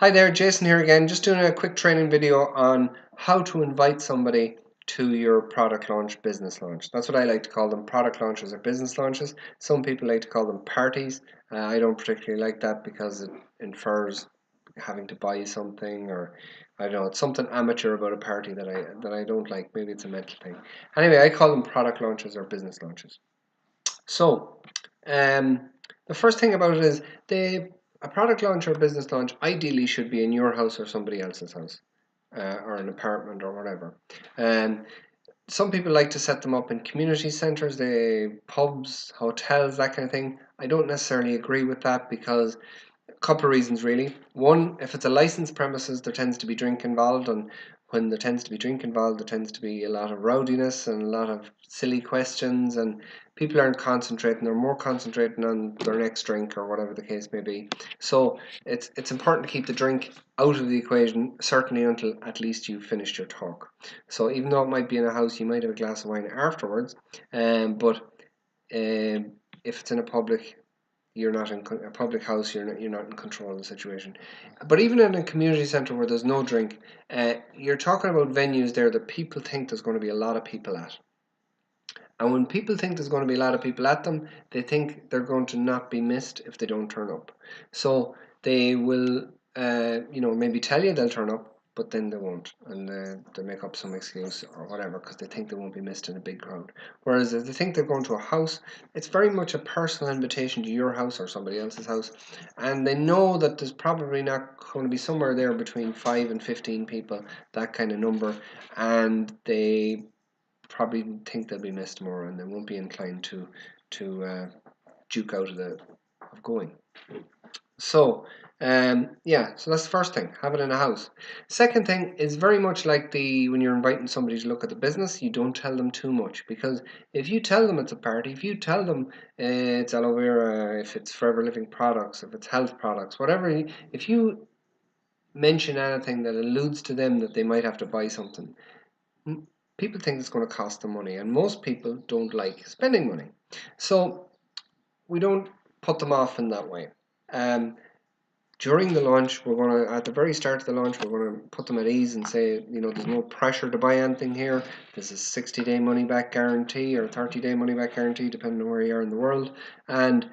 Hi there, Jason here again, just doing a quick training video on how to invite somebody to your product launch, business launch. That's what I like to call them, product launches or business launches. Some people like to call them parties. I don't particularly like that because it infers having to buy something, or I don't know, it's something amateur about a party that I don't like. Maybe it's a mental thing. Anyway, I call them product launches or business launches. So, the first thing about it is a product launch or business launch ideally should be in your house or somebody else's house, or an apartment or whatever. Um, some people like to set them up in community centres, pubs, hotels, that kind of thing. I don't necessarily agree with that because a couple of reasons really. One, if it's a licensed premises, there tends to be drink involved, and when there tends to be drink involved, there tends to be a lot of rowdiness and a lot of silly questions, and people aren't concentrating. They're more concentrating on their next drink or whatever the case may be. So it's important to keep the drink out of the equation, certainly until at least you've finished your talk. So even though it might be in a house, you might have a glass of wine afterwards, but if it's in a public, you're not in a public house, you're not in control of the situation. But even in a community center where there's no drink, you're talking about venues there that people think there's going to be a lot of people at. And when people think there's going to be a lot of people at them, they think they're going to not be missed if they don't turn up. So they will, maybe tell you they'll turn up, but then they won't, and they make up some excuse or whatever because they think they won't be missed in a big crowd. Whereas if they think they're going to a house, it's very much a personal invitation to your house or somebody else's house, and they know that there's probably not going to be somewhere there between 5 and 15 people, that kind of number, and they probably think they'll be missed more, and they won't be inclined to duke out of going. So so that's the first thing, have it in a house. Second thing is very much like when you're inviting somebody to look at the business, you don't tell them too much, because if you tell them it's a party, if you tell them it's aloe vera, if it's forever living products, if it's health products, whatever, if you mention anything that alludes to them that they might have to buy something, people think it's going to cost them money, and most people don't like spending money. So we don't put them off in that way. During the launch, we're going to, at the very start of the launch, we're going to put them at ease and say, there's no pressure to buy anything here. There's a 60-day money-back guarantee or 30-day money-back guarantee, depending on where you are in the world. And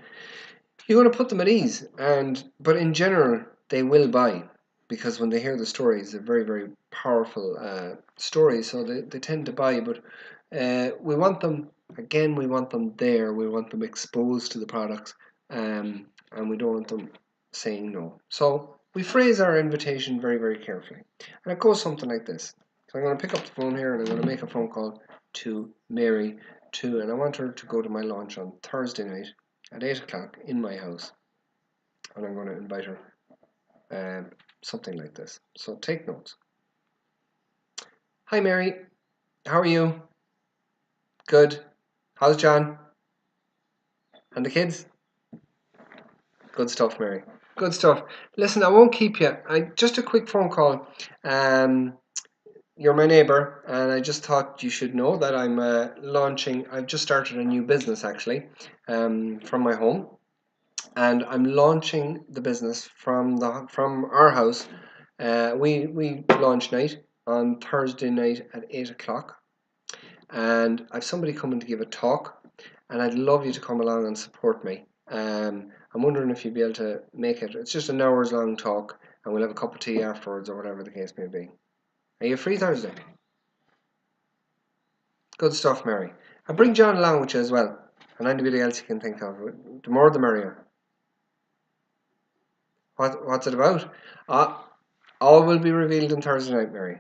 you're going to put them at ease. But in general, they will buy, because when they hear the story, it's a very, very powerful story. So they tend to buy. But we want them, again, we want them there. We want them exposed to the products. And we don't want them saying no. So we phrase our invitation very, very carefully. And it goes something like this. So I'm going to pick up the phone here and I'm going to make a phone call to Mary and I want her to go to my launch on Thursday night at 8 o'clock in my house. And I'm going to invite her, something like this. So take notes. Hi Mary, how are you? Good. How's John? And the kids? Good stuff, Mary. Good stuff. Listen, I won't keep you. Just a quick phone call. You're my neighbor, and I just thought you should know that I'm launching. I've just started a new business actually, from my home, and I'm launching the business from our house. We launch night on Thursday night at 8 o'clock, and I've somebody coming to give a talk, and I'd love you to come along and support me. I'm wondering if you'd be able to make it. It's just an hour's long talk, and we'll have a cup of tea afterwards or whatever the case may be. Are you free Thursday? Good stuff, Mary. And bring John along with you as well, and anybody else you can think of. The more the merrier. What's it about? All will be revealed on Thursday night, Mary.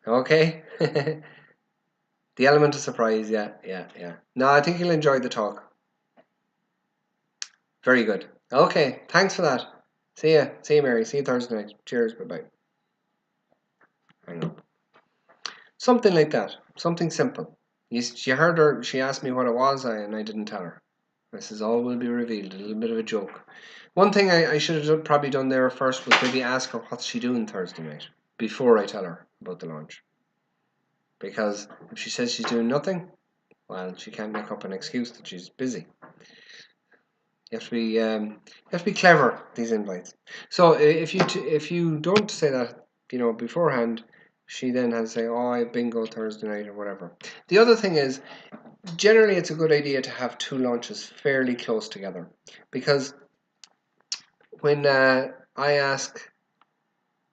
Okay? The element of surprise, yeah. No, I think you'll enjoy the talk. Very good. Okay, thanks for that. See ya, Mary. See you Thursday night. Cheers, bye-bye. Hang up. Something like that. Something simple. She heard her, she asked me what it was, and I didn't tell her. This is all will be revealed. A little bit of a joke. One thing I should have probably done there first was maybe ask her what's she doing Thursday night before I tell her about the launch. Because if she says she's doing nothing, well, she can't make up an excuse that she's busy. You have to be clever, these invites. So if you don't say that, beforehand, she then has to say, oh, I have bingo Thursday night or whatever. The other thing is, generally it's a good idea to have two launches fairly close together, because when I ask,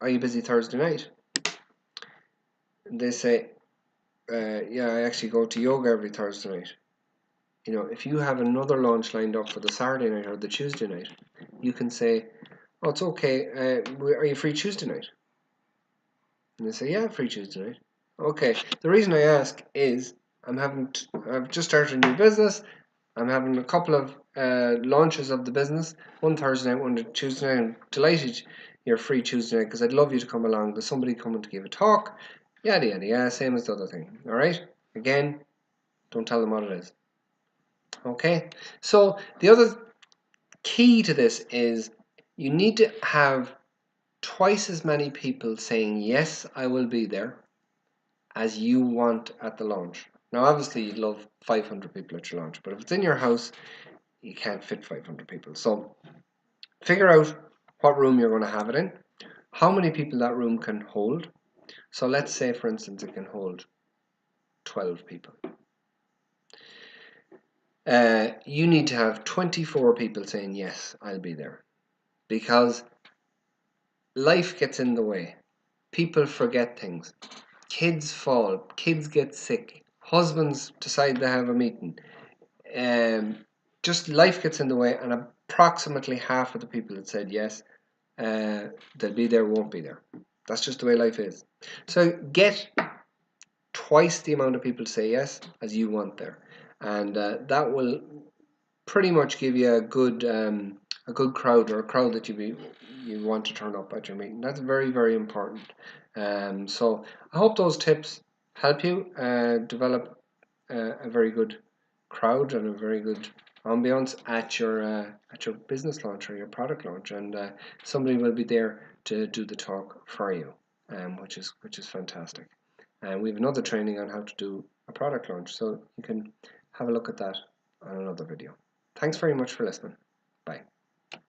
are you busy Thursday night? They say, yeah, I actually go to yoga every Thursday night. If you have another launch lined up for the Saturday night or the Tuesday night, you can say, oh, it's okay, are you free Tuesday night? And they say, yeah, free Tuesday night. Okay, the reason I ask is I've just started a new business. I'm having a couple of launches of the business, one Thursday night, one Tuesday night. I'm delighted you're free Tuesday night because I'd love you to come along. There's somebody coming to give a talk, yada yada yada, same as the other thing. All right, again, don't tell them what it is. Okay, so the other key to this is you need to have twice as many people saying yes, I will be there, as you want at the launch. Now, obviously, you'd love 500 people at your launch, but if it's in your house, you can't fit 500 people. So figure out what room you're going to have it in, how many people that room can hold. So let's say, for instance, it can hold 12 people. You need to have 24 people saying, yes, I'll be there. Because life gets in the way. People forget things. Kids fall. Kids get sick. Husbands decide to have a meeting. Just life gets in the way, and approximately half of the people that said yes, they'll be there, won't be there. That's just the way life is. So get twice the amount of people to say yes as you want there, and that will pretty much give you a good crowd, or a crowd that you want to turn up at your meeting. That's very, very important. So I hope those tips help you develop a very good crowd and a very good ambience at your business launch or your product launch, and somebody will be there to do the talk for you, which is fantastic. And we have another training on how to do a product launch, so you can have a look at that on another video. Thanks very much for listening. Bye.